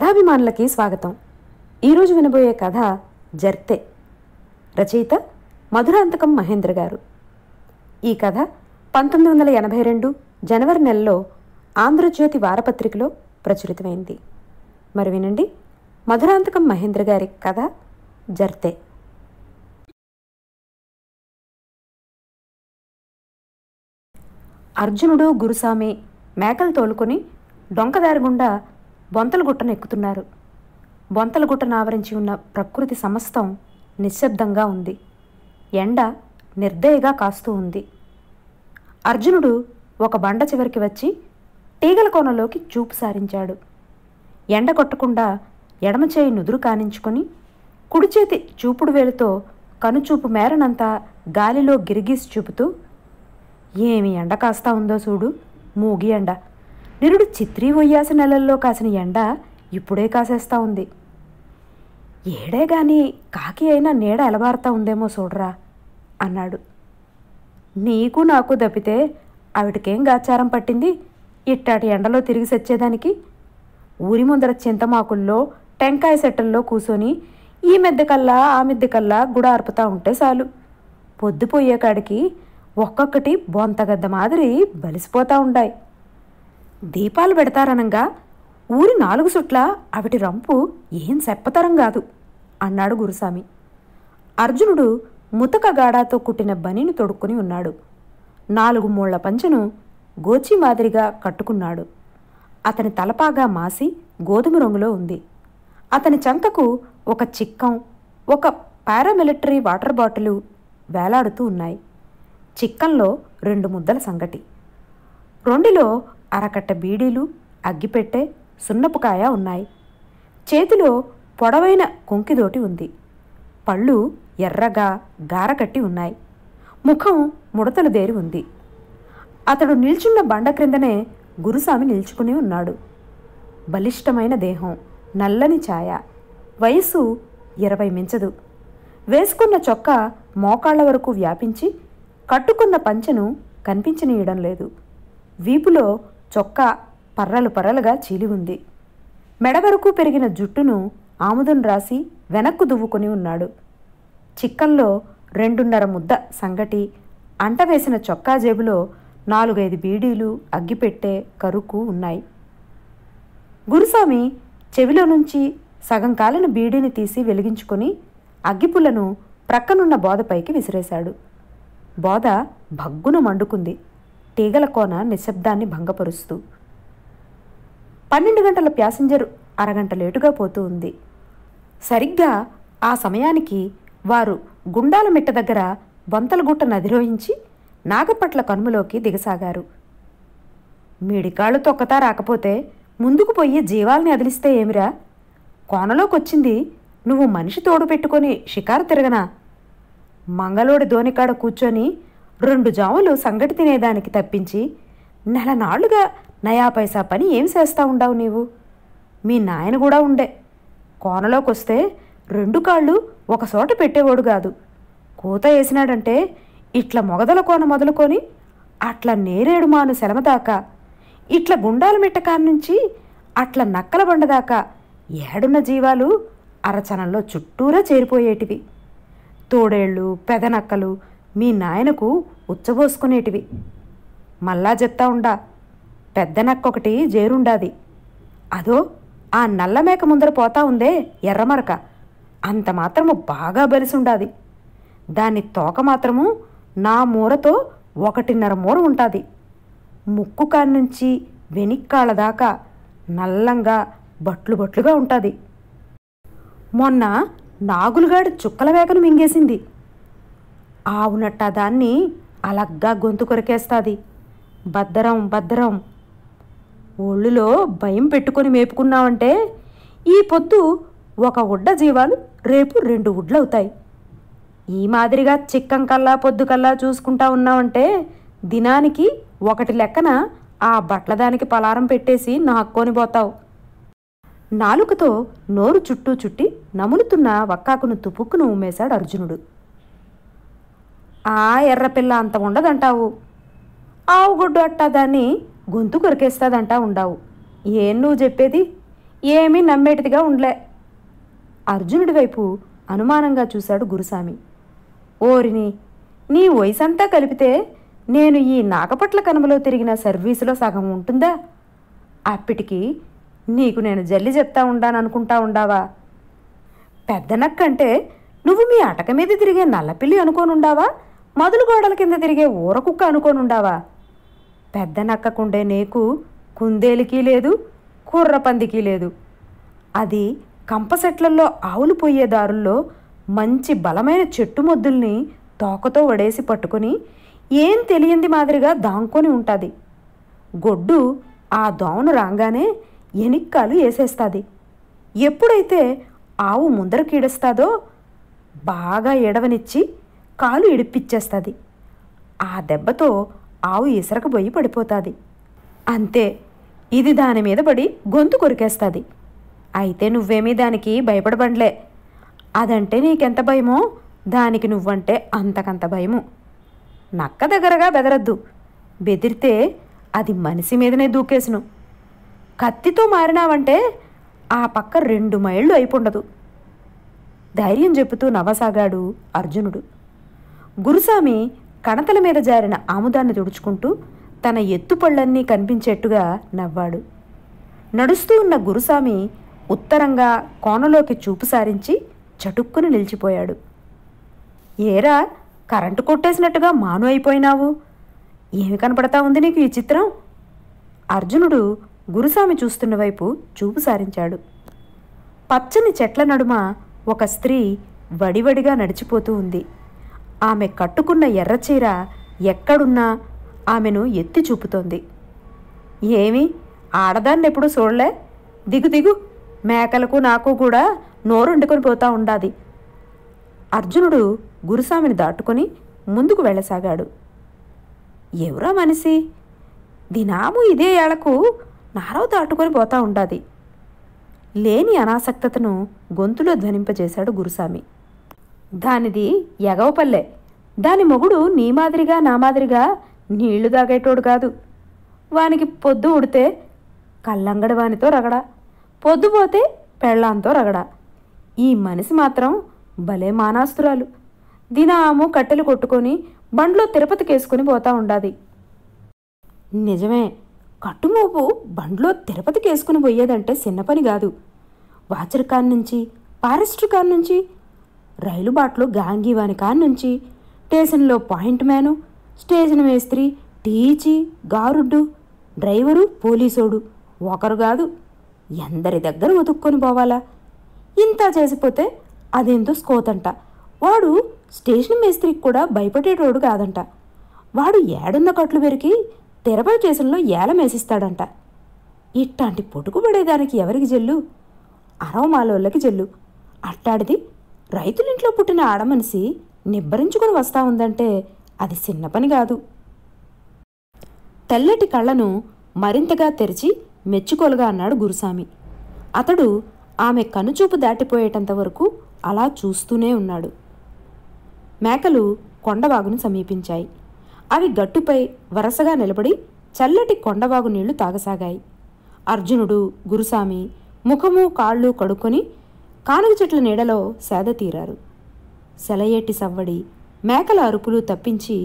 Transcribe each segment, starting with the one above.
కథాభిమానులకి స్వాగతం. ఈరోజు వినబోయే కథ జర్తే. రచయిత మధురాంతకం మహేంద్ర గారు. ఈ కథ 1982 జనవరి నెలలో ఆంధ్రజ్యోతి వారపత్రికలో ప్రచురితమైంది. మరి వినండి, మధురాంతకం మహేంద్ర గారి కథ జర్తే. అర్జునుడు, గురుసామి మేకలు తోలుకొని డొంకదారి గుండా బొంతలగుట్టను ఎక్కుతున్నారు. బొంతలగుట్టను ఆవరించి ఉన్న ప్రకృతి సమస్తం నిశ్శబ్దంగా ఉంది. ఎండ నిర్దయగా కాస్తూ ఉంది. అర్జునుడు ఒక బండ చివరికి వచ్చి తీగల కోనలోకి చూపు సారించాడు. ఎండ కొట్టకుండా ఎడమ చేయి నుదురు కానించుకొని కుడి చేతి చూపుడు వేలుతో కనుచూపు మేరనంతా గాలిలో గిరిగీసి చూపుతూ, ఏమి ఎండ కాస్తా ఉందో చూడు, మూగి ఎండ. నిరుడు చిత్రీ ఒయ్యాసి నెలల్లో కాసిన ఎండ ఇప్పుడే కాసేస్తా ఉంది. ఏడే గాని కాకి అయినా నీడ ఎలబారుతా ఉందేమో చూడరా అన్నాడు. నీకు నాకు దప్పితే ఆవిడకేం గాచారం పట్టింది ఇట్టాటి ఎండలో తిరిగి సచ్చేదానికి? ఊరి ముందర చింతమాకుల్లో టెంకాయ సెట్టల్లో కూసొని ఈ మెద్దకల్లా ఆ మెద్దకల్లా గుడార్పుతా ఉంటే చాలు. పొద్దుపోయే కాడికి ఒక్కొక్కటి బొంతగద్ద మాదిరి బలిసిపోతా ఉండాయి. దీపాలు పెడతారనంగా ఊరి 4 చుట్ల అవిటి రంపు ఏం చెప్పతరం కాదు అన్నాడు గురుసామి. అర్జునుడు ముతక గాడాతో కుట్టిన బనీను తొడుక్కుని ఉన్నాడు. 4 మూళ్ల పంచెను గోచి మాదిరిగా కట్టుకున్నాడు. అతని తలపాగా మాసి గోధుమ రంగులో ఉంది. అతని చంకకు ఒక చిక్కం, ఒక పారామిలిటరీ వాటర్ బాటిలు వేలాడుతూ ఉన్నాయి. చిక్కంలో 2 ముద్దల సంగటి, 2లో అరకట్ట బీడీలు, అగ్గిపెట్టె, సున్నపుకాయ ఉన్నాయి. చేతిలో పొడవైన కొంకిదోటి ఉంది. పళ్ళు ఎర్రగా గారకట్టి ఉన్నాయి. ముఖం ముడతలు దేరి ఉంది. అతడు నిల్చున్న బండ క్రిందనే గురుసామి నిల్చుకుని ఉన్నాడు. బలిష్టమైన దేహం, నల్లని ఛాయ, వయస్సు 20 మించదు. వేసుకున్న చొక్కా మోకాళ్ల వరకు వ్యాపించి కట్టుకున్న పంచెను కనిపించనీయడం లేదు. వీపులో చొక్కా పర్రలు పర్రలుగా చీలి ఉంది. మెడ వరకు పెరిగిన జుట్టును ఆముదం రాసి వెనక్కు దువ్వుకొని ఉన్నాడు. చిక్కంలో 2.5 ముద్ద సంగటి, అంటవేసిన చొక్కా జేబులో 4-5 బీడీలు, అగ్గిపెట్టె, కరుకు ఉన్నాయి. గురుసామి చెవిలో నుంచి సగం కాలిన బీడీని తీసి వెలిగించుకొని అగ్గిపుల్లను ప్రక్కనున్న బోదపైకి విసిరేశాడు. బోద భగ్గున మండుకుంది, తీగల కోన నిశ్శబ్దాన్ని భంగపరుస్తూ. 12 గంటల ప్యాసింజరు అరగంట లేటుగా పోతూ ఉంది. సరిగ్గా ఆ సమయానికి వారు గుండాల మిట్ట దగ్గర బొంతలగుట్ట నదిరోయించి నాగపట్ల కనుమలోకి దిగసాగారు. మీడికాళ్ళు తొక్కతా రాకపోతే ముందుకు పోయి జీవాల్ని అదిలిస్తే ఏమిరా? కోనలోకొచ్చింది నువ్వు మనిషి తోడు పెట్టుకొని షికారు తిరగనా? మంగళోడి దోనికాడ కూర్చొని 2 జాములు సంగటి తినేదానికి తప్పించి నెలనాళ్లుగా నయా పైసా పని ఏం చేస్తా ఉండావు నీవు? మీ నాయన కూడా ఉండే. కోనలోకొస్తే 2 కాళ్ళు ఒక చోట పెట్టేవాడు కాదు. కూత వేసినాడంటే ఇట్లా మొగదల కోన మొదలుకొని అట్లా నేరేడు మాను సెలమదాకా, ఇట్లా గుండాల మిట్టకాడ నుంచి అట్లా నక్కల బండదాకా ఏడున్న జీవాలు అరచనంలో చుట్టూరా చేరిపోయేటివి. తోడేళ్ళు, పెదనక్కలు మీ నాయనకు ఉచ్చబోసుకునేటివి. మళ్ళా చెప్తా ఉండా, పెద్ద నక్కొకటి జేరుండాది. అదో ఆ నల్లమేక ముందర పోతా ఉందే ఎర్రమరక, అంత మాత్రము బాగా బలిసుండాది. దాని తోక మాత్రము నా మూరతో 1.5 మూర ఉంటుంది. ముక్కు కాన్నుంచి వెనిక్కాళ్ళ దాకా నల్లంగా బట్లు బట్లుగా ఉంటుంది. మొన్న నాగులుగాడి చుక్కల వేకను మింగేసింది. ఆవునట్ట దాన్ని అలగ్గా గొంతు కొరికేస్తుంది. భద్రం భద్రం. ఒళ్ళులో భయం పెట్టుకొని మేపుకున్నావంటే ఈ పొద్దు 1 ఉడ్డ జీవాలు రేపు 2 ఉడ్లవుతాయి. ఈ మాదిరిగా చిక్కం కల్లా పొద్దుకల్లా చూసుకుంటా ఉన్నావంటే దినానికి 1 లెక్కన ఆ బట్లదానికి పలారం పెట్టేసి నాక్కొని పోతావు. నాలుకతో నోరు చుట్టూ చుట్టి నములుతున్న వక్కాకును తుపుక్కును ఉమ్మేశాడు అర్జునుడు. ఆ ఎర్రపిల్ల అంత ఉండదంటావు. ఆవుగొడ్డు అట్టా దాన్ని గొంతు కొరికేస్తాదంటా ఉండావు. ఏం నువ్వు చెప్పేది? ఏమీ నమ్మేటిదిగా ఉండలే. అర్జునుడి వైపు అనుమానంగా చూశాడు గురుస్వామి. ఓరిని, నీ వయసంతా కలిపితే నేను ఈ నాగపట్ల కనుమలో తిరిగిన సర్వీసులో సగం ఉంటుందా? అప్పటికి నీకు నేను జల్లి చెప్తా ఉండాననుకుంటా ఉండావా? పెద్దనక్కంటే నువ్వు మీ అటక మీద తిరిగే నల్లపిల్లి అనుకోనుండావా, మదులు గోడల కింద తిరిగే ఊరకుక్క అనుకోనుండావా? పెద్దనక్కకుండే నీకు కుందేలికి లేదు, కుర్రపందికి లేదు. అది కంపసెట్లల్లో ఆవులు పోయే దారుల్లో మంచి బలమైన చెట్టు మొద్దుల్ని తోకతో వడేసి పట్టుకుని ఏం తెలియంది మాదిరిగా దాంకొని ఉంటుంది. గొడ్డు ఆ దోమను రాగానే ఎనిక్కాలు వేసేస్తుంది. ఎప్పుడైతే ఆవు ముందరకీడుస్తాదో బాగా ఎడవనిచ్చి కాలు ఇడిపిచ్చేస్తుంది. ఆ దెబ్బతో ఆవు ఇసరకబోయి పడిపోతుంది. అంతే, ఇది దాని మీద పడి గొంతు కొరికేస్తుంది. అయితే నువ్వేమీ దానికి భయపడబండ్లే. అదంటే నీకెంత భయమో దానికి నువ్వంటే అంతకంత భయము. నక్క దగ్గరగా బెదరద్దు. బెదిరితే అది మనిషి మీదనే దూకేసును. కత్తితో మారినావంటే ఆ పక్క 2 మైళ్ళు అయిపోండదు. ధైర్యం చెబుతూ నవ్వసాగాడు అర్జునుడు. గురుస్వామి కణతల మీద జారిన ఆముదాన్ని తుడుచుకుంటూ తన ఎత్తుపళ్ళన్నీ కనిపించేట్టుగా నవ్వాడు. నడుస్తూ ఉన్న గురుస్వామి ఉత్తరంగా కోనలోకి చూపు సారించి చటుక్కుని నిలిచిపోయాడు. ఏరా, కరెంటు కొట్టేసినట్టుగా మాను అయిపోయినావు? ఏమి కనపడతా ఉంది నీకు ఈ చిత్రం? అర్జునుడు గురుస్వామి చూస్తున్న వైపు చూపు సారించాడు. పచ్చని చెట్ల నడుమ ఒక స్త్రీ వడివడిగా నడిచిపోతూ ఉంది. ఆమె కట్టుకున్న ఎర్రచీర ఎక్కడున్నా ఆమెను ఎత్తి చూపుతోంది. ఏమి, ఆడదాన్నెప్పుడు చూడలే? దిగు దిగు, మేకలకు నాకు కూడా నోరుండుకొని పోతా ఉండాది. అర్జునుడు గురుస్వామిని దాటుకొని ముందుకు వెళ్ళసాగాడు. ఎవరా మనిషి? దినాము ఇదే ఏళ్లకు నారవ దాటుకొని పోతా ఉండాది. లేని అనాసక్తతను గొంతులో ధ్వనింపజేశాడు గురుస్వామి. దానిది ఎగవపల్లె. దాని మొగుడు నీ మాదిరిగా నా మాదిరిగా నీళ్లు తాగేటోడు కాదు. వానికి పొద్దు ఉడితే కల్లంగడి వానితో రగడా, పొద్దుపోతే పెళ్ళాంతో రగడా. ఈ మనిషి మాత్రం భలే మానాస్తురాలు. దినాము కట్టెలు కొట్టుకొని బండ్లో తిరుపతికేసుకుని పోతా ఉండాది. నిజమే, కట్టుమోపు బండ్లో తిరుపతికేసుకుని పోయేదంటే చిన్న పని కాదు. వాచర్ కాన్ నుంచి, ఫారెస్టర్ కాన్ నుంచి, రైలు బాట్లు గాంగీవాని కాన్ నుంచి, స్టేషన్లో పాయింట్ మ్యాను, స్టేషన్ మేస్త్రి, టీచీ, గారుడ్డు, డ్రైవరు, పోలీసోడు ఒకరు కాదు, ఎందరి దగ్గర ఒతుక్కొని పోవాలా? ఇంత చేసిపోతే అదేంతో స్కోతంట. వాడు స్టేషన్ మేస్త్రికి కూడా భయపడేటోడు కాదంట. వాడు ఏడున్న కట్లు పెరికి తిరుపతి స్టేషన్లో ఏలమేసిస్తాడంట. ఇట్లాంటి పొటుకుపడేదానికి ఎవరికి జల్లు? అరవమాలోళ్ళకి జల్లు. అట్టాడిది రైతులింట్లో పుట్టిన ఆడమనిషి నిబ్బరించుకొని వస్తా ఉందంటే అది చిన్న పని కాదు. తెల్లటి కళ్ళను మరింతగా తెరిచి మెచ్చుకోలుగా అన్నాడు గురుస్వామి. అతడు ఆమె కనుచూపు దాటిపోయేటంత వరకు అలా చూస్తూనే ఉన్నాడు. మేకలు కొండవాగును సమీపించాయి. అవి గట్టుపై వరసగా నిలబడి చల్లటి కొండవాగు నీళ్లు తాగసాగాయి. అర్జునుడు, గురుస్వామి ముఖము కాళ్ళు కడుక్కొని కానుగ చెట్ల నీడలో సేద తీరారు. సెలయేటి సవ్వడి, మేకల అరుపులు తప్పించి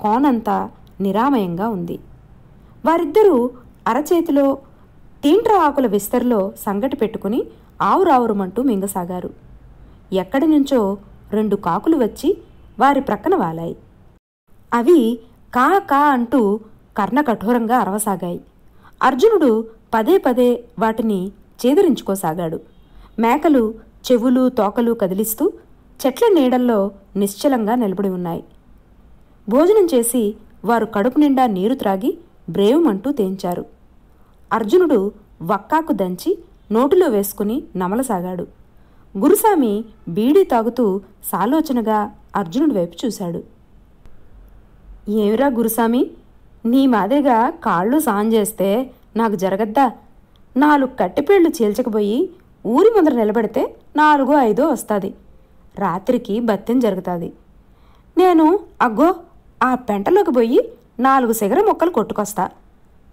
కోనంతా నిరామయంగా ఉంది. వారిద్దరూ అరచేతిలో తీంట్ర ఆకుల విస్తరిలో సంగటి పెట్టుకుని ఆవురావురమంటూ మింగసాగారు. ఎక్కడి నుంచో 2 కాకులు వచ్చి వారి ప్రక్కన వాలాయి. అవి కా కా అంటూ కర్ణకఠోరంగా అరవసాగాయి. అర్జునుడు పదే పదే వాటిని చేదరించుకోసాగాడు. మేకలు చెవులు తోకలు కదిలిస్తూ చెట్ల నీడల్లో నిశ్చలంగా నిలబడి ఉన్నాయి. భోజనం చేసి వారు కడుపు నిండా నీరు త్రాగి బ్రేవుమంటూ తేంచారు. అర్జునుడు వక్కాకు దంచి నోటిలో వేసుకుని నమలసాగాడు. గురుస్వామి బీడీ తాగుతూ సాలోచనగా అర్జునుడి వైపు చూశాడు. ఏమిరా గురుస్వామి, నీ మాదిరిగా కాళ్ళు సాంజేస్తే నాకు జరగద్దా? 4 కట్టెపేళ్లు చీల్చకపోయి ఊరి ముందర నిలబెడితే 4-5 వస్తుంది. రాత్రికి బత్తెం జరుగుతుంది. నేను అగ్గో ఆ పెంటలోకి పోయి 4 సిగర మొక్కలు కొట్టుకొస్తా.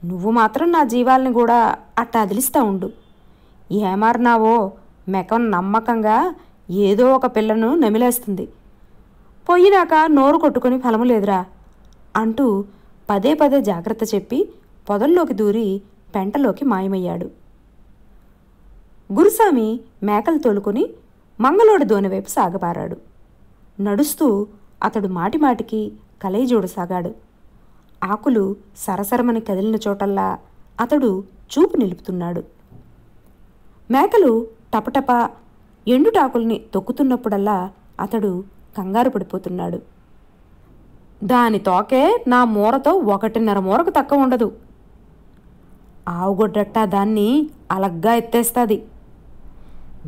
నువ్వు మాత్రం నా జీవాల్ని కూడా అట్టా అదిలిస్తా ఉండు. ఏమారినావో మెకం నమ్మకంగా ఏదో ఒక పిల్లను నమిలేస్తుంది. పొయ్యినాక నోరు కొట్టుకుని ఫలము లేదురా అంటూ పదే పదే జాగ్రత్త చెప్పి పొదల్లోకి దూరి పెంటలోకి మాయమయ్యాడు. గురుసామి మేకలు తోలుకుని మంగళోడి దోణి వైపు సాగబారాడు. నడుస్తూ అతడు మాటిమాటికి కలయి చూడసాగాడు. ఆకులు సరసరమని కదిలిన చోటల్లా అతడు చూపు నిలుపుతున్నాడు. మేకలు టపటప ఎండుటాకుల్ని తొక్కుతున్నప్పుడల్లా అతడు కంగారు పడిపోతున్నాడు. దాని తోకే నా మూరతో 1.5 మూరకు తక్కువ ఉండదు. ఆవుగొడ్డట్టా దాన్ని అలగ్గా ఎత్తేస్తుంది.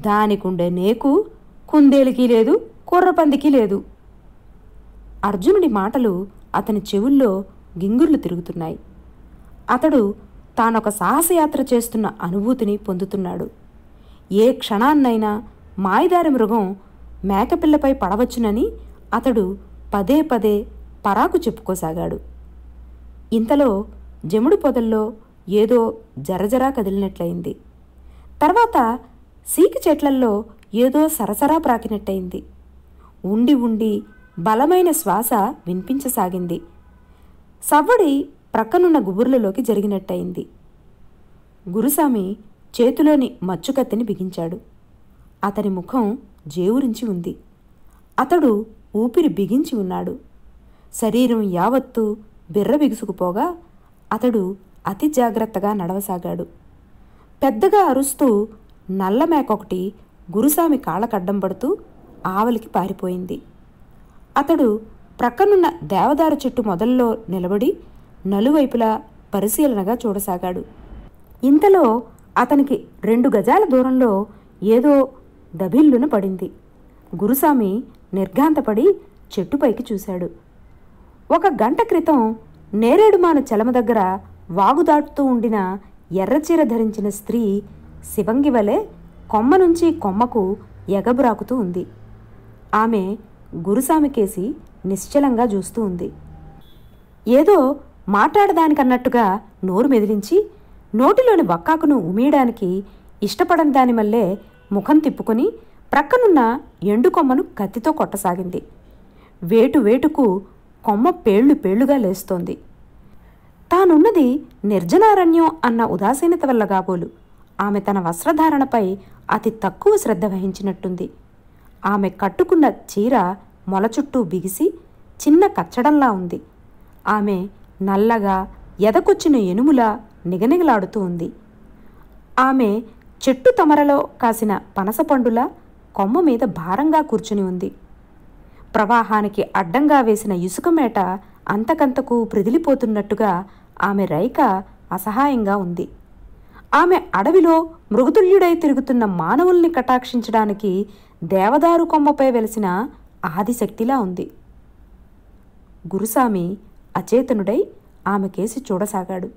దానికుండే నేకు కుందేలికి లేదు, కుర్రపందికి లేదు. అర్జునుడి మాటలు అతని చెవుల్లో గింగుర్లు తిరుగుతున్నాయి. అతడు తానొక సాహసయాత్ర చేస్తున్న అనుభూతిని పొందుతున్నాడు. ఏ క్షణాన్నైనా మాయదారి మృగం మేకపిల్లపై పడవచ్చునని అతడు పదే పదే పరాకు చెప్పుకోసాగాడు. ఇంతలో జముడు పొదల్లో ఏదో జరజరా కదిలినట్లయింది. తర్వాత సీకి చెట్లల్లో ఏదో సరసరా ప్రాకినట్టయింది. ఉండి ఉండి బలమైన శ్వాస వినిపించసాగింది. సవ్వడి ప్రక్కనున్న గుబుర్లలోకి జరిగినట్టయింది. గురుసామి చేతిలోని మచ్చుకత్తిని బిగించాడు. అతని ముఖం జేవురించి ఉంది. అతడు ఊపిరి బిగించి ఉన్నాడు. శరీరం యావత్తూ బిర్ర బిగుసుకుపోగా అతడు అతి జాగ్రత్తగా నడవసాగాడు. పెద్దగా అరుస్తూ నల్లమేకొకటి గురుసామి కాళ్ళకడ్డం పడుతూ ఆవలికి పారిపోయింది. అతడు ప్రక్కనున్న దేవదారు చెట్టు మొదల్లో నిలబడి నలువైపులా పరిశీలనగా చూడసాగాడు. ఇంతలో అతనికి 2 గజాల దూరంలో ఏదో దభిల్లున పడింది. గురుసామి నిర్ఘాంతపడి చెట్టుపైకి చూశాడు. 1 గంట క్రితం నేరేడుమాను చలమ దగ్గర వాగుదాటుతూ ఉండిన ఎర్రచీర ధరించిన స్త్రీ శివంగి వలె కొమ్మ నుంచి కొమ్మకు ఎగబురాకుతూ ఉంది. ఆమె గురుసామికేసి నిశ్చలంగా చూస్తూ ఉంది. ఏదో మాట్లాడదానికన్నట్టుగా నోరు మెదిలించి నోటిలోని వక్కాకును ఉమీయడానికి ఇష్టపడని దాని మల్లే ముఖం తిప్పుకొని ప్రక్కనున్న ఎండుకొమ్మను కత్తితో కొట్టసాగింది. వేటు వేటుకు కొమ్మ పేళ్లు పేళ్లుగా లేస్తోంది. తానున్నది నిర్జనారణ్యం అన్న ఉదాసీనత వల్ల కాబోలు ఆమె తన వస్త్రధారణపై అతి తక్కువ శ్రద్ధ వహించినట్టుంది. ఆమె కట్టుకున్న చీర మొల చుట్టూ బిగిసి చిన్న కచ్చడంలా ఉంది. ఆమె నల్లగా ఎదకొచ్చిన ఎనుములా నిగనిగలాడుతూ ఉంది. ఆమె చెట్టు తమరలో కాసిన పనసపండులా కొమ్మ మీద భారంగా కూర్చుని ఉంది. ప్రవాహానికి అడ్డంగా వేసిన ఇసుక మేట అంతకంతకు ప్రిదిలిపోతున్నట్టుగా ఆమె రైక అసహాయంగా ఉంది. ఆమె అడవిలో మృగతుల్యుడై తిరుగుతున్న మానవుల్ని కటాక్షించడానికి దేవదారు కొమ్మపై వెలిసిన ఆదిశక్తిలా ఉంది. గురుసామి అచేతనుడై ఆమె కేసి చూడసాగాడు.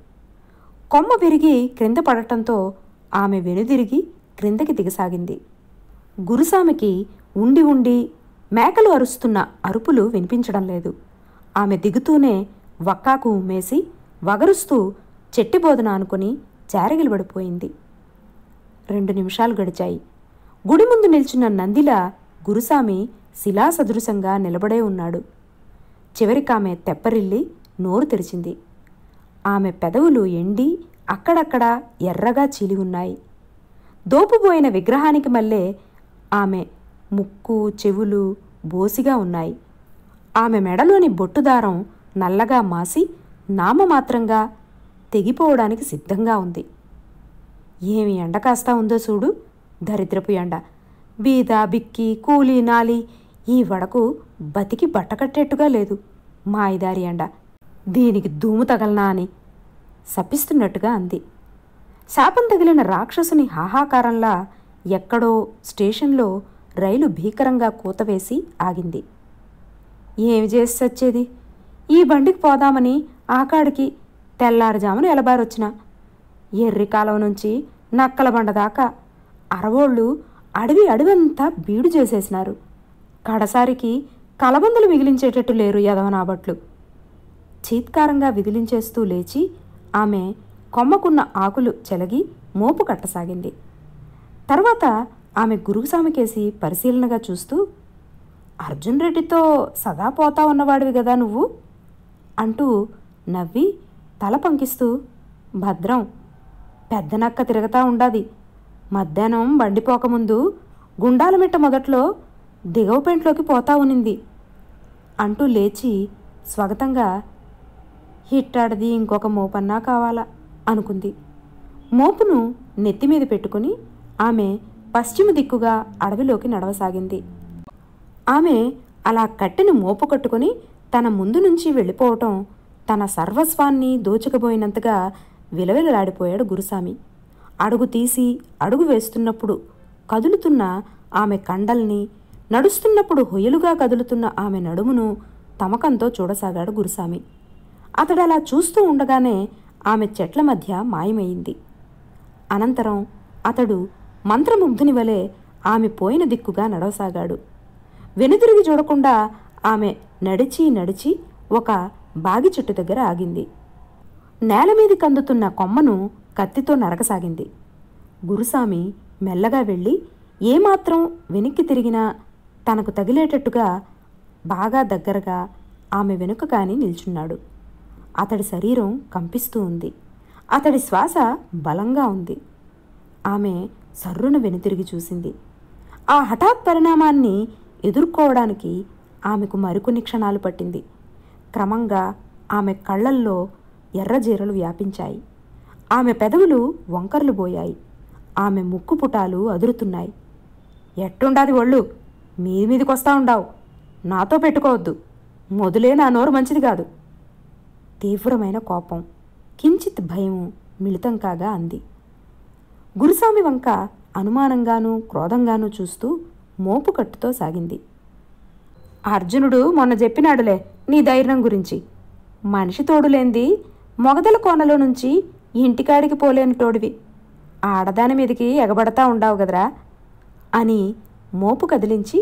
కొమ్మ విరిగి క్రింద పడటంతో ఆమె వెనుదిరిగి క్రిందకి దిగసాగింది. గురుసామికి ఉండి ఉండి మేకలు అరుస్తున్న అరుపులు వినిపించడం లేదు. ఆమె దిగుతూనే వక్కాకు ఉమ్మేసి వగరుస్తూ చెట్టిబోధన అనుకుని జారగిలబడిపోయింది. 2 నిమిషాలు గడిచాయి. గుడి ముందు నిల్చున్న నందిలా గురుసామి శిలాసదృశంగా నిలబడే ఉన్నాడు. చివరికామె తెప్పరిల్లి నోరు తెరిచింది. ఆమె పెదవులు ఎండి అక్కడక్కడ ఎర్రగా చీలి ఉన్నాయి. దోపుబోయిన విగ్రహానికి మళ్ళే ఆమె ముక్కు చెవులు బోసిగా ఉన్నాయి. ఆమె మెడలోని బొట్టుదారం నల్లగా మాసి నామమాత్రంగా తెగిపోవడానికి సిద్ధంగా ఉంది. ఏమి ఎండ కాస్తా ఉందో చూడు, దరిద్రపు ఎండ. బీద బిక్కి కూలీ నాలి ఈ వడకు బతికి బట్టకట్టేట్టుగా లేదు. మాయిదారి ఎండ, దీనికి ధూము తగలనా అని శపిస్తున్నట్టుగా అంది. శాపం తగిలిన రాక్షసుని హాహాకారంలా ఎక్కడో స్టేషన్లో రైలు భీకరంగా కూతవేసి ఆగింది. ఏమి చేసి వచ్చేది? ఈ బండికి పోదామని ఆకాడికి తెల్లారుజామున ఎలబారొచ్చిన. ఎర్రికాలం నుంచి నక్కల బండ దాకా అరవోళ్ళు అడవంతా బీడు చేసేసినారు. కడసారికి కలబందలు మిగిలించేటట్టు లేరు యదవనాబట్లు. చీత్కారంగా విదిలించేస్తూ లేచి ఆమె కొమ్మకున్న ఆకులు చెలగి మోపు కట్టసాగింది. తర్వాత ఆమె గురుస్వామికేసి పరిశీలనగా చూస్తూ, అర్జున్ రెడ్డితో సదా పోతా ఉన్నవాడివి కదా నువ్వు అంటూ నవ్వి తల పంకిస్తూ, భద్రం, పెద్ద నక్క తిరగతా ఉండాది. మధ్యాహ్నం బండిపోకముందు గుండాలమిట్ట మొదట్లో దిగవపెంట్లోకి పోతా ఉనింది అంటూ లేచి స్వాగతంగా, హిట్టాడది ఇంకొక మోపన్నా కావాలా అనుకుంది. మోపును నెత్తిమీద పెట్టుకుని ఆమె పశ్చిమ దిక్కుగా అడవిలోకి నడవసాగింది. ఆమె అలా కట్టెను మోపు కట్టుకుని తన ముందు నుంచి వెళ్ళిపోవటం తన సర్వస్వాన్ని దోచుకుపోయినంతగా విలవిలలాడిపోయాడు గురుస్వామి. అడుగు తీసి అడుగు వేస్తున్నప్పుడు కదులుతున్న ఆమె కండల్ని, నడుస్తున్నప్పుడు హొయలుగా కదులుతున్న ఆమె నడుమును తమకంతో చూడసాగాడు గురుస్వామి. అతడు అలా చూస్తూ ఉండగానే ఆమె చెట్ల మధ్య మాయమైంది. అనంతరం అతడు మంత్రముగ్ధుని వలె ఆమె పోయిన దిక్కుగా నడవసాగాడు. వెనుదిరిగి చూడకుండా ఆమె నడిచి నడిచి ఒక బాగి చెట్టు దగ్గర ఆగింది. నేలమీది కందుతున్న కొమ్మను కత్తితో నరకసాగింది. గురుస్వామి మెల్లగా వెళ్ళి ఏమాత్రం వెనక్కి తిరిగినా తనకు తగిలేటట్టుగా బాగా దగ్గరగా ఆమె వెనుక కాని నిల్చున్నాడు. అతడి శరీరం కంపిస్తూ ఉంది. అతడి శ్వాస బలంగా ఉంది. ఆమె సర్రున వెనుతిరిగి చూసింది. ఆ హఠాత్ పరిణామాన్ని ఎదుర్కోవడానికి ఆమెకు మరికొన్ని క్షణాలు పట్టింది. క్రమంగా ఆమె కళ్ళల్లో ఎర్రజీరలు వ్యాపించాయి. ఆమె పెదవులు వంకర్లు పోయాయి. ఆమె ముక్కు పుటాలు అదురుతున్నాయి. ఎట్టుండాది ఒళ్ళు, మీదికొస్తా ఉండావు, నాతో పెట్టుకోవద్దు, మొదలే నా నోరు మంచిది కాదు. తీవ్రమైన కోపం, కించిత్ భయము మిళితం కాగా అంది. గురుస్వామి వంక అనుమానంగానూ క్రోధంగానూ చూస్తూ మోపు కట్టుతో సాగింది. అర్జునుడు మొన్న చెప్పినాడులే నీ ధైర్యం గురించి. మనిషి తోడులేంది మొగదల కోనలో నుంచి ఇంటికాడికి పోలేని తోడివి, ఆడదాని మీదకి ఎగబడతా ఉండావు గదరా అని మోపు కదిలించి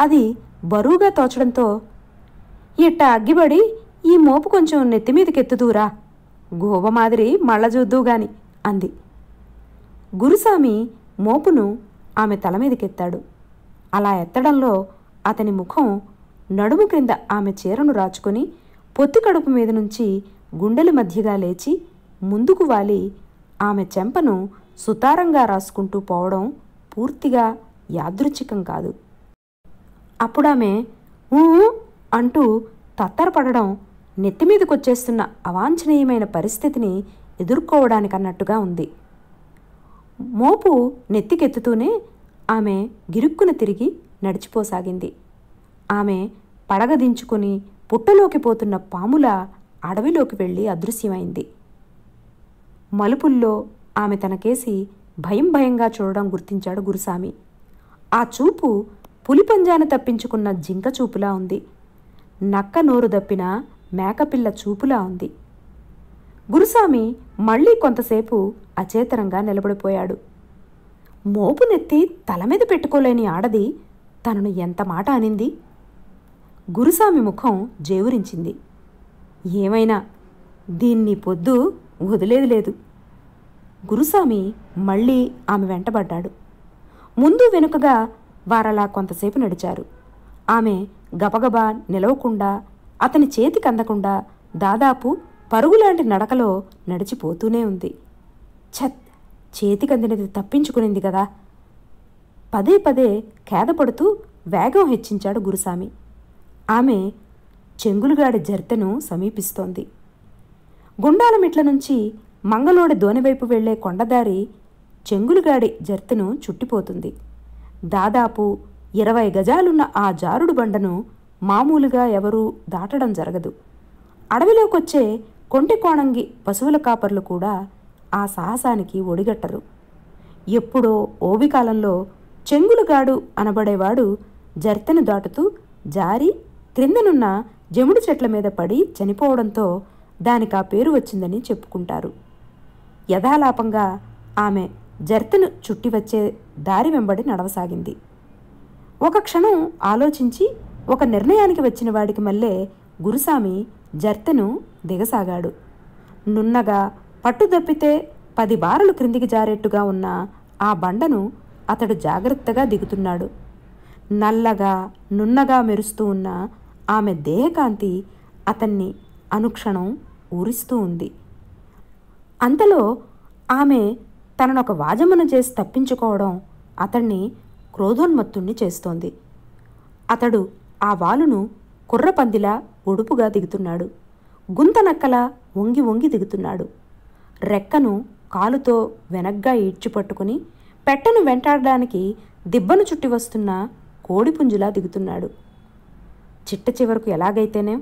అది బరువుగా తోచడంతో, ఇట్ట అగ్గిబడి ఈ మోపు కొంచెం నెత్తిమీదకెత్తుదూరా, గోబ మాదిరి మళ్ళ చూద్దూగాని అంది. గురుస్వామి మోపును ఆమె తల మీదకెత్తాడు. అలా ఎత్తడంలో అతని ముఖం నడుము క్రింద ఆమె చీరను రాచుకొని పొత్తి కడుపు మీద నుంచి గుండెల మధ్యగా లేచి ముందుకు వాలి ఆమె చెంపను సుతారంగా రాసుకుంటూ పోవడం పూర్తిగా యాదృచ్ఛికం కాదు. అప్పుడామె ఊ అంటూ తత్తరపడడం నెత్తిమీదకొచ్చేస్తున్న అవాంఛనీయమైన పరిస్థితిని ఎదుర్కోవడానికన్నట్టుగా ఉంది. మోపు నెత్తికెత్తుతూనే ఆమె గిరుక్కున తిరిగి నడిచిపోసాగింది. ఆమె పడగదించుకుని పుట్టలోకి పోతున్న పాముల అడవిలోకి వెళ్ళి అదృశ్యమైంది. మలుపుల్లో ఆమె తనకేసి భయం భయంగా చూడడం గుర్తించాడు గురుస్వామి. ఆ చూపు పులిపంజాను తప్పించుకున్న జింక చూపులా ఉంది. నక్క నోరు దప్పిన మేకపిల్ల చూపులా ఉంది. గురుస్వామి మళ్లీ కొంతసేపు అచేతనంగా నిలబడిపోయాడు. మోపునెత్తి తల మీద పెట్టుకోలేని ఆడది తనను ఎంత మాట అనింది? గురుస్వామి ముఖం జేవురించింది. ఏమైనా దీన్ని పొద్దు వదిలేది లేదు. గురుస్వామి మళ్ళీ ఆమె వెంటబడ్డాడు. ముందు వెనుకగా వారలా కొంతసేపు నడిచారు. ఆమె గబగబా నిలవకుండా, అతని చేతికి అందకుండా దాదాపు పరుగులాంటి నడకలో నడిచిపోతూనే ఉంది. ఛత్, చేతికందినది తప్పించుకునింది కదా. పదే పదే ఖేదపడుతూ వేగం హెచ్చించాడు గురుస్వామి. ఆమె చెంగులుగాడి జర్తెను సమీపిస్తోంది. గుండాలమిట్ల నుంచి మంగళోడి దోనివైపు వెళ్లే కొండదారి చెంగులుగాడి జర్తెను చుట్టిపోతుంది. దాదాపు 20 గజాలున్న ఆ జారుడు బండను మామూలుగా ఎవరూ దాటడం జరగదు. అడవిలోకొచ్చే కొంటి కోణంగి పశువుల కాపర్లు కూడా ఆ సాహసానికి ఒడిగట్టరు. ఎప్పుడో ఓవికాలంలో చెంగులుగాడు అనబడేవాడు జర్తెను దాటుతూ జారి క్రిందనున్న జముడు చెట్ల మీద పడి చనిపోవడంతో దానికి ఆ పేరు వచ్చిందని చెప్పుకుంటారు. యథాలాపంగా ఆమె జర్తెను చుట్టి వచ్చే దారి వెంబడి నడవసాగింది. ఒక క్షణం ఆలోచించి ఒక నిర్ణయానికి వచ్చిన వాడికి మళ్ళీ గురుస్వామి జర్తెను దిగసాగాడు. నున్నగా పట్టుదప్పితే 10 బారలు క్రిందికి జారేట్టుగా ఉన్న ఆ బండను అతడు జాగ్రత్తగా దిగుతున్నాడు. నల్లగా నున్నగా మెరుస్తూ ఉన్న ఆమె దేహకాంతి అతన్ని అనుక్షణం ఊరిస్తూ ఉంది. అంతలో ఆమె తననొక వాజమ్మను చేసి తప్పించుకోవడం అతన్ని క్రోధోన్మత్తుణ్ణి చేస్తోంది. అతడు ఆ వాలును కుర్రపందిలా ఒడుపుగా దిగుతున్నాడు. గుంతనక్కలా వంగి వంగి దిగుతున్నాడు. రెక్కను కాలుతో వెనగ్గా ఈడ్చిపట్టుకుని పెట్టను వెంటాడడానికి దిబ్బను చుట్టి వస్తున్న కోడిపుంజులా దిగుతున్నాడు. చిట్ట చివరకు ఎలాగైతేనే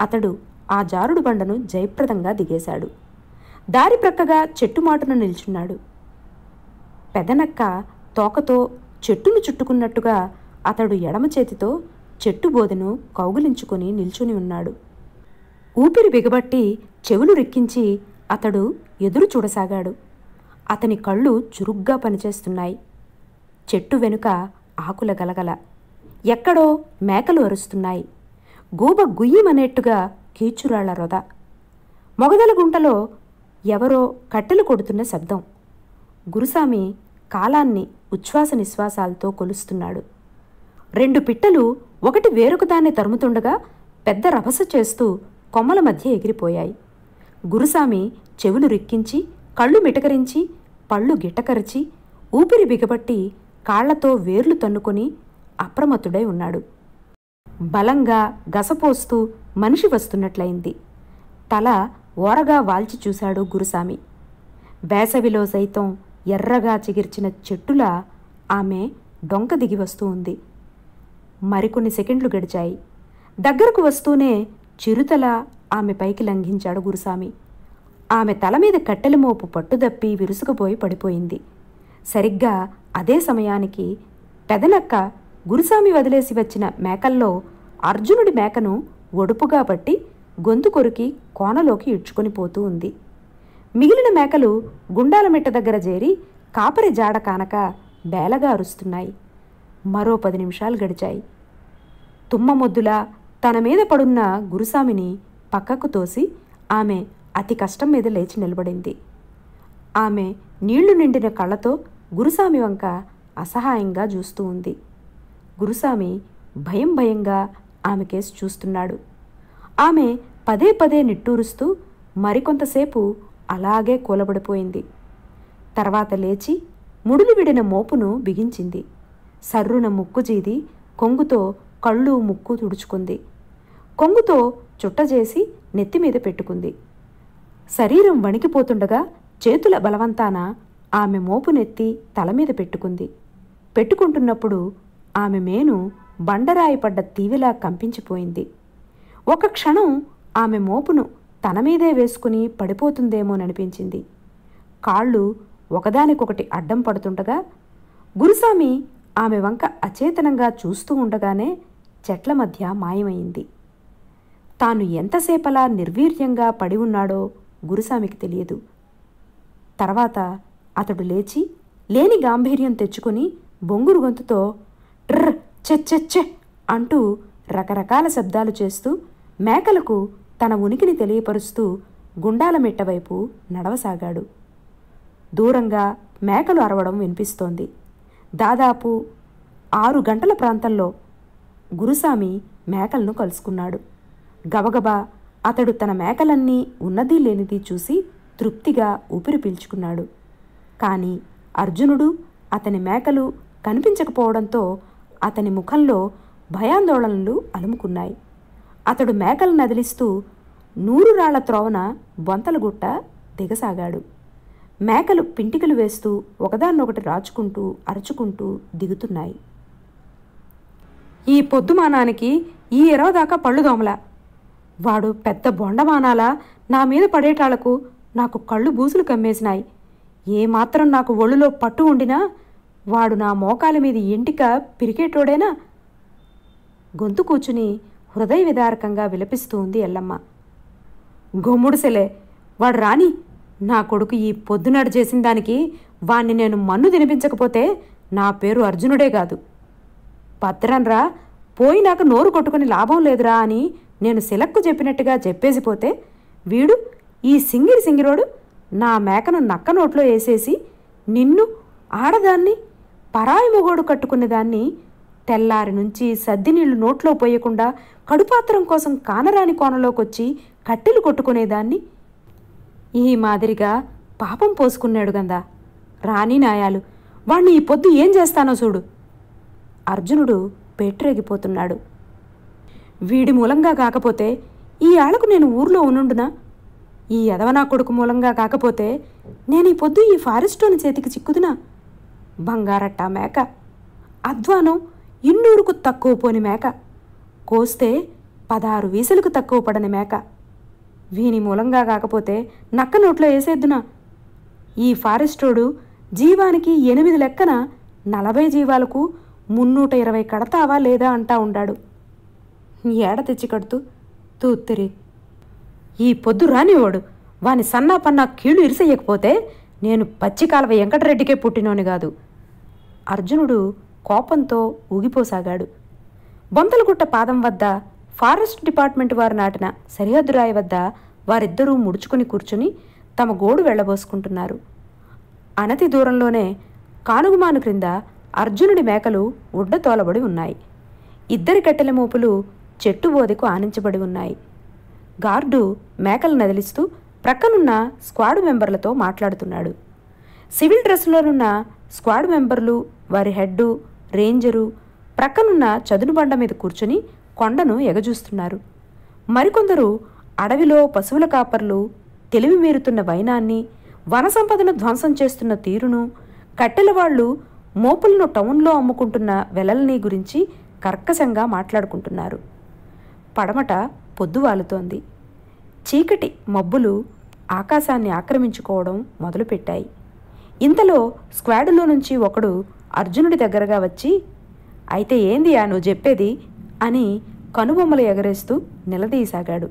అతడు ఆ జారుడు బండను జయప్రదంగా దిగేశాడు. దారి ప్రక్కగా చెట్టుమాటున నిల్చున్నాడు. పెదనక్క తోకతో చెట్టును చుట్టుకున్నట్టుగా అతడు ఎడమ చేతితో చెట్టు బోదెను కౌగిలించుకొని నిల్చుని ఉన్నాడు. ఊపిరి బిగబట్టి చెవులు రిక్కించి అతడు ఎదురు చూడసాగాడు. అతని కళ్ళు చురుగ్గా పనిచేస్తున్నాయి. చెట్టు వెనుక ఆకుల గలగల. ఎక్కడో మేకలు అరుస్తున్నాయి. గూబ గుయ్యమనేట్టుగా కీచురాళ్ల రొద. మొగదల గుంటలో ఎవరో కట్టెలు కొడుతున్న శబ్దం. గురుసామి కాలాన్ని ఉచ్ఛ్వాస నిశ్వాసాలతో కొలుస్తున్నాడు. 2 పిట్టలు ఒకటి వేరొకదాన్ని తరుముతుండగా పెద్ద రభస చేస్తూ కొమ్మల మధ్య ఎగిరిపోయాయి. గురుసామి చెవులు రిక్కించి, కళ్ళు మిటకరించి, పళ్ళు గిట్టకరిచి, ఊపిరి బిగబట్టి కాళ్లతో వేర్లు తన్నుకొని అప్రమత్తుడై ఉన్నాడు. బలంగా గసపోస్తూ మనిషి వస్తున్నట్లయింది. తల ఓరగా వాల్చి చూశాడు గురుసామి. వేసవిలో సైతం ఎర్రగా చిగిర్చిన చెట్టులా ఆమె డొంక దిగి వస్తూ ఉంది. మరికొన్ని సెకండ్లు గడిచాయి. దగ్గరకు వస్తూనే చిరుతలా ఆమె పైకి లంఘించాడు గురుసామి. ఆమె తల మీద కట్టెల మోపు పట్టుదప్పి విరుసుకుపోయి పడిపోయింది. సరిగ్గా అదే సమయానికి పెదనక్క గురుసామి వదిలేసి వచ్చిన మేకల్లో అర్జునుడి మేకను ఒడుపుగా పట్టి గొంతు కొరికి కోనలోకి ఇడ్చుకొని పోతూ ఉంది. మిగిలిన మేకలు గుండాల మిట్ట దగ్గర చేరి కాపరి జాడ కానక బేలగా అరుస్తున్నాయి. మరో 10 నిమిషాలు గడిచాయి. తుమ్మమొద్దులా తన మీద పడున్న గురుసామిని పక్కకు తోసి ఆమె అతి కష్టం మీద లేచి నిలబడింది. ఆమె నీళ్లు నిండిన కళ్ళతో గురుసామి వంక అసహాయంగా చూస్తూ ఉంది. గురుసామి భయం భయంగా ఆమె కేసు చూస్తున్నాడు. ఆమె పదే పదే నిట్టూరుస్తూ మరికొంతసేపు అలాగే కూలబడిపోయింది. తర్వాత లేచి ముడులు విడిన మోపును బిగించింది. సర్రున ముక్కు జీది కొంగుతో కళ్ళు ముక్కు తుడుచుకుంది. కొంగుతో చుట్టజేసి నెత్తిమీద పెట్టుకుంది. శరీరం వణికిపోతుండగా చేతుల బలవంతాన ఆమె మోపునెత్తి తలమీద పెట్టుకుంది. పెట్టుకుంటున్నప్పుడు ఆమె మేను బండరాయి పడ్డ తీవిలా కంపించిపోయింది. ఒక క్షణం ఆమె మోపును తన మీదే వేసుకుని పడిపోతుందేమోననిపించింది. కాళ్ళు ఒకదానికొకటి అడ్డం పడుతుండగా గురుసామి ఆమె వంక అచేతనంగా చూస్తూ ఉండగానే చెట్ల మధ్య మాయమైంది. తాను ఎంతసేపలా నిర్వీర్యంగా పడి ఉన్నాడో గురుసామికి తెలియదు. తర్వాత అతడు లేచి లేని గాంభీర్యం తెచ్చుకుని బొంగురు గొంతుతో ట్ర చెచ్చెచ్చె అంటూ రకరకాల శబ్దాలు చేస్తూ మేకలకు తన ఉనికిని తెలియపరుస్తూ గుండాల మిట్ట వైపు నడవసాగాడు. దూరంగా మేకలు అరవడం వినిపిస్తోంది. దాదాపు 6 గంటల ప్రాంతంలో గురుసామి మేకలను కలుసుకున్నాడు. గబగబా అతడు తన మేకలన్నీ ఉన్నదీ లేనిది చూసి తృప్తిగా ఊపిరి పీల్చుకున్నాడు. కానీ అర్జునుడు అతని మేకలు కనిపించకపోవడంతో అతని ముఖంలో భయాందోళనలు అలుముకున్నాయి. అతడు మేకలను నదిలిస్తూ 100 రాళ్ల త్రోవన బొంతలగుట్ట దిగసాగాడు. మేకలు పింటికలు వేస్తూ ఒకదాన్నొకటి రాచుకుంటూ అరుచుకుంటూ దిగుతున్నాయి. ఈ పొద్దుమానానికి ఈ 20 దాకా పళ్ళు దోమల. వాడు పెద్ద బొండమానాలా నా మీద పడేటాళ్లకు నాకు కళ్ళు బూసులు కమ్మేసినాయి. ఏమాత్రం నాకు ఒళ్ళులో పట్టు ఉండినా వాడు నా మోకాలి మీద ఎంటిక పిరికేటోడేనా? గొంతు కూర్చుని హృదయ విదారకంగా విలపిస్తూ ఉంది ఎల్లమ్మ. గొమ్ముడుసెలే, వాడు రాని. నా కొడుకు ఈ పొద్దునాడు చేసిన దానికి వాణ్ణి నేను మన్ను తినిపించకపోతే నా పేరు అర్జునుడే కాదు. భద్రన్రా, పోయినాక నోరు కొట్టుకుని లాభం లేదురా అని నేను సిలక్కు చెప్పినట్టుగా చెప్పేసిపోతే వీడు ఈ సింగిరోడు నా మేకను నక్క నోట్లో వేసేసి నిన్ను ఆడదాన్ని పరాయి మొగోడు కట్టుకునే దాన్ని తెల్లారి నుంచి సద్ది నీళ్లు నోట్లో పోయకుండా కడుపాత్రం కోసం కానరాని కోనలోకొచ్చి కట్టెలు కొట్టుకునేదాన్ని ఈ మాదిరిగా పాపం పోసుకున్నాడు గందా. రాణి నాయాలు, వాణ్ణి ఈ పొద్దు ఏం చేస్తానో చూడు. అర్జునుడు పేట్రేగిపోతున్నాడు. వీడి మూలంగా కాకపోతే ఈ ఆళ్లకు నేను ఊర్లో ఉనుండునా? ఈ యదవనా కొడుకు మూలంగా కాకపోతే నేను ఈ పొద్దు ఈ ఫారెస్టోని చేతికి చిక్కుదునా? బంగారట్టా మేక, అధ్వానం ఇన్నూరుకు తక్కువ పోని మేక, కోస్తే 16 వీసలకు తక్కువ పడని మేక. వీని మూలంగా కాకపోతే నక్క నోట్లో వేసేద్దునా? ఈ ఫారెస్టోడు జీవానికి 8 లెక్కన 40 జీవాలకు 320 కడతావా లేదా అంటా ఉండాడు. ఏడ తెచ్చి కడుతూ తూత్తిరి. ఈ పొద్దు రానివాడు వాని సన్నాపన్నా కీళ్లు ఇరిసెయ్యకపోతే నేను పచ్చికాలవ వెంకటరెడ్డికే పుట్టినోని కాదు. అర్జునుడు కోపంతో ఊగిపోసాగాడు. బొంతలగుట్ట పాదం వద్ద ఫారెస్ట్ డిపార్ట్మెంట్ వారు నాటిన సరిహద్దు రాయి వద్ద వారిద్దరూ ముడుచుకుని కూర్చుని తమ గోడు వెళ్లబోసుకుంటున్నారు. అనతి దూరంలోనే కానుగుమాను క్రింద అర్జునుడి మేకలు ఉడ్డతోలబడి ఉన్నాయి. 2 కట్టెల మోపులు చెట్టు బోదెకు ఆనించబడి ఉన్నాయి. గార్డు మేకలు నదిలిస్తూ ప్రక్కనున్న స్క్వాడ్ మెంబర్లతో మాట్లాడుతున్నాడు. సివిల్ డ్రెస్సులోనున్న స్క్వాడ్ మెంబర్లు, వారి హెడ్డు, రేంజరు ప్రక్కనున్న చదును బండ మీద కూర్చుని కొండను ఎగజూస్తున్నారు. మరికొందరు అడవిలో పశువుల కాపర్లు తెలివి మీరుతున్న వైనాన్ని, వన సంపదను ధ్వంసం చేస్తున్న తీరును, కట్టెలవాళ్లు మోపులను టౌన్లో అమ్ముకుంటున్న వెలల్ని గురించి కర్కశంగా మాట్లాడుకుంటున్నారు. పడమట పొద్దువాలుతోంది. చీకటి మబ్బులు ఆకాశాన్ని ఆక్రమించుకోవడం మొదలుపెట్టాయి. ఇంతలో స్క్వాడులో నుంచి ఒకడు అర్జునుడి దగ్గరగా వచ్చి, అయితే ఏందియా నువ్వు చెప్పేది అని కనుబొమ్మలు ఎగరేస్తూ నిలదీయసాగాడు.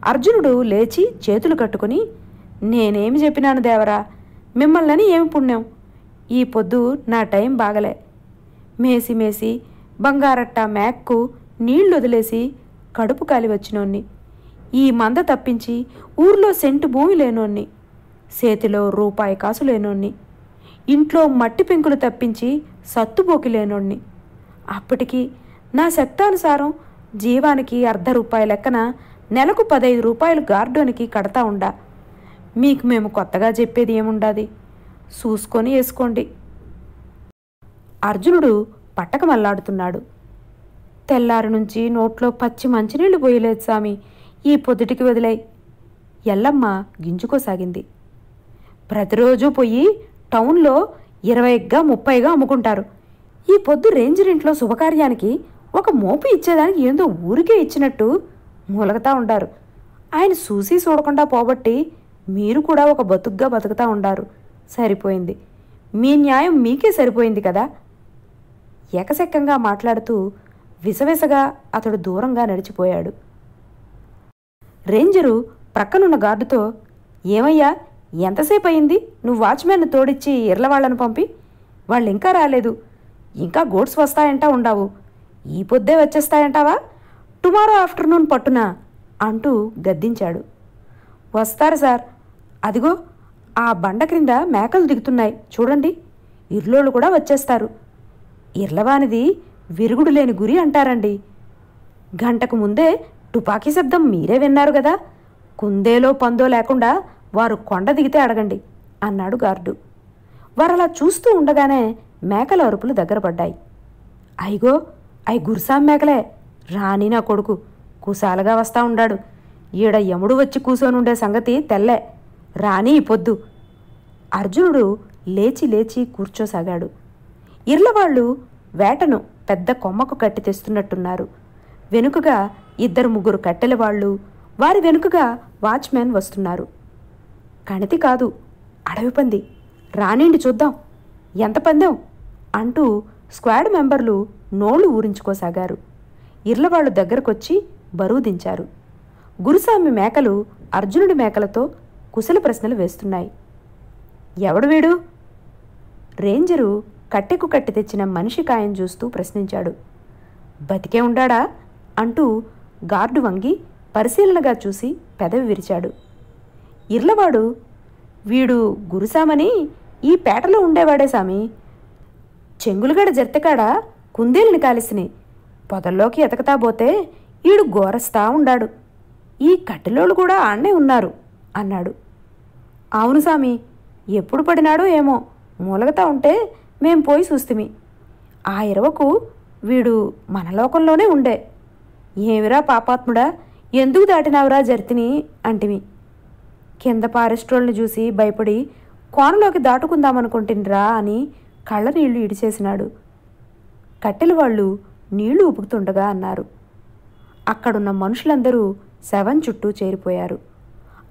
అర్జునుడు లేచి చేతులు కట్టుకుని, నేనేమి చెప్పినాను దేవరా, మిమ్మల్ని ఏమి పుణ్యం, ఈ పొద్దు నా టైం బాగలే, మేసి మేసి బంగారట్టా మేక్కు నీళ్లు వదిలేసి కడుపు కాలి వచ్చినోన్ని, ఈ మంద తప్పించి ఊర్లో సెంటు భూమి లేనోన్ని, చేతిలో రూపాయి కాసు లేనోన్ని, ఇంట్లో మట్టి పెంకులు తప్పించి సత్తుబోకి లేనోన్ని, అప్పటికి నా శక్తానుసారం జీవానికి ₹1/2 లెక్కన నెలకు 15 రూపాయలు గార్డోనికి కడతా ఉండా. మీకు మేము కొత్తగా చెప్పేది ఏముండాది, చూసుకొని వేసుకోండి. అర్జునుడు పట్టకమల్లాడుతున్నాడు. తెల్లారి నుంచి నోట్లో పచ్చి మంచినీళ్లు పోయలేదు సామి, ఈ పొద్దుటికి వదిలేయి. ఎల్లమ్మ గింజుకోసాగింది. ప్రతిరోజు పోయి టౌన్లో 20గా 30గా అమ్ముకుంటారు. ఈ పొద్దు రేంజర్ ఇంట్లో శుభకార్యానికి ఒక మోపు ఇచ్చేదానికి ఏందో ఊరికే ఇచ్చినట్టు మూలగతా ఉండారు. ఆయన చూసి చూడకుండా పోబట్టి మీరు కూడా ఒక బతుగ్గా బతుకుతా ఉండారు. సరిపోయింది, మీ న్యాయం మీకే సరిపోయింది కదా. ఎకసెక్కంగా మాట్లాడుతూ విసవిసగా అతడు దూరంగా నడిచిపోయాడు. రేంజరు ప్రక్కనున్న గార్డుతో, ఏమయ్యా ఎంతసేపు అయింది నువ్వు వాచ్మెన్ను తోడిచ్చి ఇర్లవాళ్లను పంపి? వాళ్ళు ఇంకా రాలేదు, ఇంకా గోడ్స్ వస్తాయంటా ఉండావు, ఈ పొద్దే వచ్చేస్తాయంటావా, టుమారో ఆఫ్టర్నూన్ పట్టునా అంటూ గద్దించాడు. వస్తారు సార్, అదిగో ఆ బండ క్రింద మేకలు దిగుతున్నాయి చూడండి, ఇర్లోళ్ళు కూడా వచ్చేస్తారు. ఇర్లవానిది విరుగుడు లేని గురి అంటారండి. గంటకు ముందే తుపాకీ శబ్దం మీరే విన్నారు కదా, కుందేలో పందో లేకుండా వారు కొండ దిగితే అడగండి అన్నాడు గార్డు. వారలా చూస్తూ ఉండగానే మేకల అరుపులు దగ్గర పడ్డాయి. అయిగో అయి గుర్సాం మేకలే, రాని నా కొడుకు కుశాలగా వస్తా ఉండాడు, ఈడ యముడు వచ్చి కూసోనుండే సంగతి తెల్లే, రాని ఈ పొద్దు. అర్జునుడు లేచి లేచి కూర్చోసాగాడు. ఇర్లవాళ్లు వేటను పెద్ద కొమ్మకు కట్టి తెస్తున్నట్టున్నారు. వెనుకగా 2-3 కట్టెలవాళ్లు, వారి వెనుకగా వాచ్మెన్ వస్తున్నారు. కణితి కాదు, అడవి పంది, రానిండి చూద్దాం ఎంత పందెం అంటూ స్క్వాడ్ మెంబర్లు నోళ్లు ఊరించుకోసాగారు. ఇర్లవాళ్లు దగ్గరకొచ్చి బరువు దించారు. గురుసామి మేకలు అర్జునుడి మేకలతో కుశల ప్రశ్నలు వేస్తున్నాయి. ఎవడు వీడు? రేంజరు కట్టెకు కట్టి తెచ్చిన మనిషి కాయం చూస్తూ ప్రశ్నించాడు. బతికే ఉండాడా అంటూ గార్డు వంగి పరిశీలనగా చూసి పెదవి విరిచాడు. ఇర్లవాడు, వీడు గురుసామని ఈ పేటలో ఉండేవాడే సామి, చెంగులుగడ జర్తెకాడ కుందేలిని కాలిసినాయి. పొదల్లోకి ఎతకతా పోతే ఈడు గోరస్తా ఉండాడు. ఈ కట్టెలోళ్ళు కూడా ఆడనే ఉన్నారు అన్నాడు. అవును సామి, ఎప్పుడు పడినాడో ఏమో, మూలగతా ఉంటే మేం పోయి చూస్తిమి. ఆ ఇరవకు వీడు మన లోకంలోనే ఉండే. ఏమిరా పాపాత్ముడా, ఎందుకు దాటినావురా జర్తిని అంటిమి. కింద ఫారెస్ట్రోల్ని చూసి భయపడి కోనలోకి దాటుకుందామనుకుంటుండ్రా అని కళ్ళ నీళ్లు ఇడిచేసినాడు. కట్టెల వాళ్ళు నీళ్లు ఉపుకుతుండగా అన్నారు. అక్కడున్న మనుషులందరూ శవం చుట్టూ చేరిపోయారు.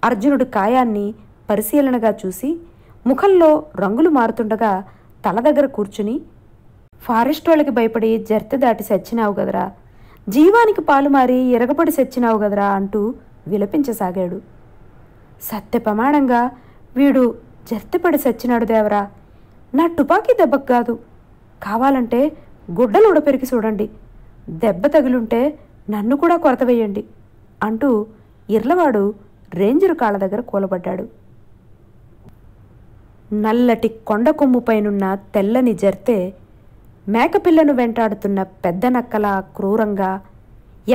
అర్జునుడు కాయాన్ని పరిశీలనగా చూసి ముఖంలో రంగులు మారుతుండగా తల దగ్గర కూర్చుని, ఫారెస్ట్ వాళ్ళకి భయపడి జర్తె దాటి సచ్చినావు గదరా, జీవానికి పాలు మారి ఎరగపడి సచ్చినావు గదరా అంటూ విలపించసాగాడు. సత్య ప్రమాణంగా వీడు జర్తెపడి సచ్చినాడు దేవరా, నా టుపాకీ దెబ్బకు కాదు, కావాలంటే గుడ్డలు ఉడపెరికి చూడండి, దెబ్బ తగిలుంటే నన్ను కూడా కొరత వేయండి అంటూ ఇర్లవాడు రేంజరు కాళ్ళ దగ్గర కూలబడ్డాడు. నల్లటి కొండ కొమ్ముపైనున్న తెల్లని జర్తె మేకపిల్లను వెంటాడుతున్న పెద్ద నక్కలా క్రూరంగా,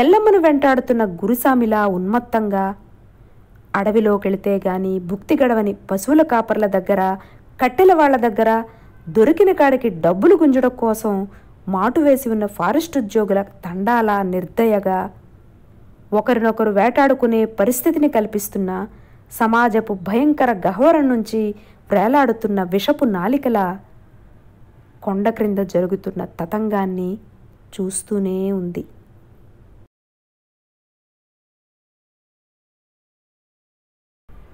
ఎల్లమ్మను వెంటాడుతున్న గురుసామిలా ఉన్మత్తంగా, అడవిలోకెళితే గాని భుక్తి గడవని పశువుల కాపర్ల దగ్గర, కట్టెల వాళ్ల దగ్గర దొరికిన కాడికి డబ్బులు గుంజడం కోసం మాటు వేసి ఉన్న ఫారెస్ట్ ఉద్యోగుల తండాలా నిర్దయగా, ఒకరినొకరు వేటాడుకునే పరిస్థితిని కల్పిస్తున్న సమాజపు భయంకర గహ్వరం నుంచి వేలాడుతున్న విషపు నాలికల కొండ క్రింద జరుగుతున్న తతంగాన్ని చూస్తూనే ఉంది.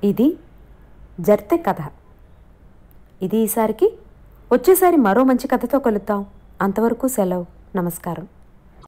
ఇది జర్తె కథ. ఇది ఈసారికి. వచ్చేసారి మరో మంచి కథతో కలుద్దాం. అంతవరకు సెలవు. నమస్కారం.